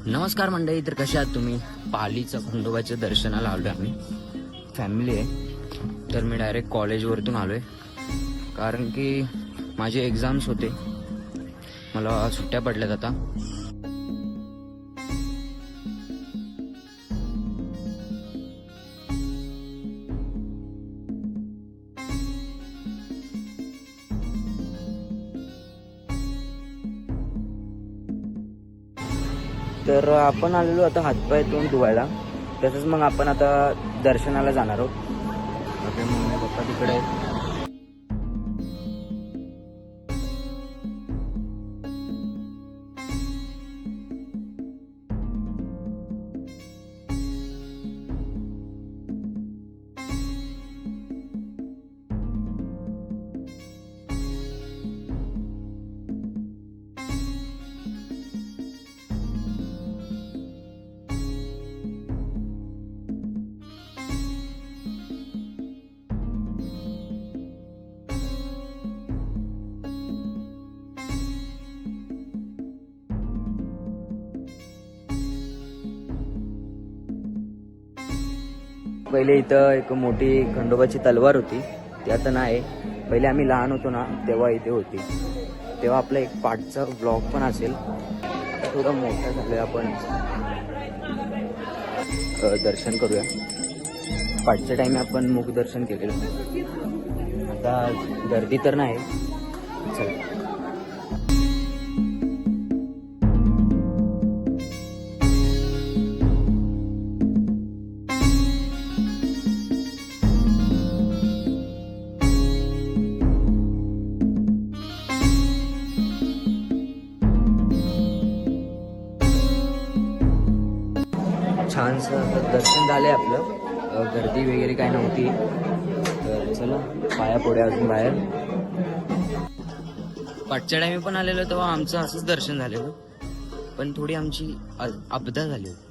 नमस्कार मंडळी, तर कशा आहात तुम्ही? पालीच्या खंडोबाच्या दर्शनाला आलोय आम्ही, फॅमिली आहे. तर मी डायरेक्ट कॉलेजवरतून आलोय कारण की माझे एक्झाम्स होते, मला सुट्ट्या पडल्यात आता. तर आपण आलेलो आता हातपाय तोंड धुवायला. तसंच मग आपण आता दर्शनाला जाणार आहोत. आपले मम्मी पप्पा तिकडे आहेत. पहिले इथं एक मोठी खंडोबाची तलवार होती, ती आता नाही. पहिले आम्ही लहान होतो ना तेव्हा इथे होती. तेव्हा आपला एक पाठचा ब्लॉग पण असेल. आता थोडं मोठं झालं, आपण दर्शन करूया. पाठच्या टाइम आपण मुख दर्शन केलेलं, आता गर्दी तर नाही. चला. छानसं दर्शन झालंय आपलं, गर्दी वगैरे काही नव्हती. तर चला पाया पडूया अजून बाहेर. पाठच्या टाइमी पण आलेलो तेव्हा आमचं असंच दर्शन झालेलं, पण थोडी आमची अपघात झाली होती.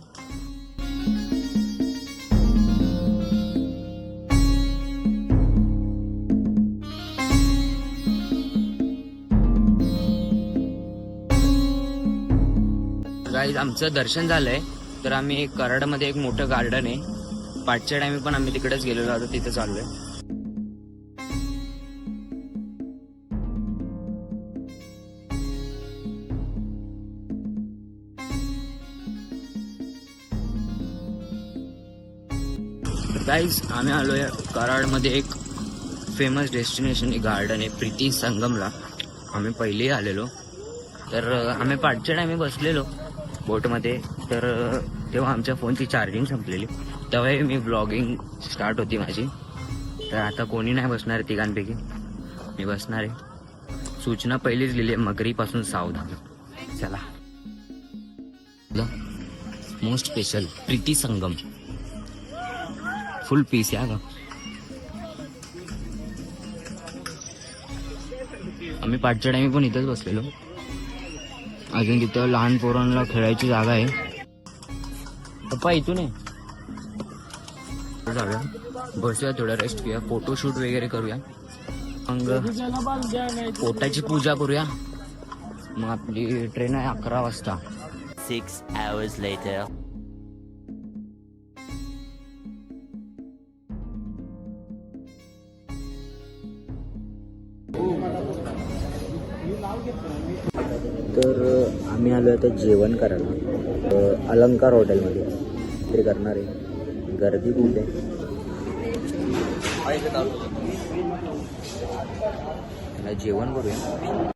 गाईज आमचं दर्शन झालंय. तर आम्ही एक कराडमध्ये एक मोठं गार्डन आहे, पाठच्या टाइमी पण आम्ही तिकडेच गेलेलो होतो, तिथे चाललोय. गाईज आम्ही आलोय कराडमध्ये एक फेमस डेस्टिनेशन गार्डन आहे, प्रीती संगमला. आम्ही पहिलेही आलेलो. तर आम्ही पाठच्या टाइमी बसलेलो बोटमध्ये. तर तेव्हा आमच्या फोनची चार्जिंग संपलेली, तेव्हाही मी ब्लॉगिंग स्टार्ट होती माझी. तर आता कोणी नाही बसणार आहे तिघांपैकी, मी बसणार आहे. सूचना पहिलीच लिहिली आहे, मगरीपासून सावधान. चला. मोस्ट स्पेशल प्रीती संगम फुल पीस या का. आम्ही पाठच्या टाइमी पण इथंच बसलेलो. अजून तिथं लहान पोरांना खेळायची जागा आहे. पप्पा इथून आहे, जाऊया बसूया, थोडं रेस्ट घेऊया, फोटोशूट वगैरे करूया, मग पोटाची पूजा करूया. मग आपली ट्रेन आहे 11 वाजता. 6 hours later. तर आम्ही आलो आता जेवण करायला अलंकार हॉटेलमध्ये. ते करणार आहे, गर्दी खूप आहे. जेवण करूया.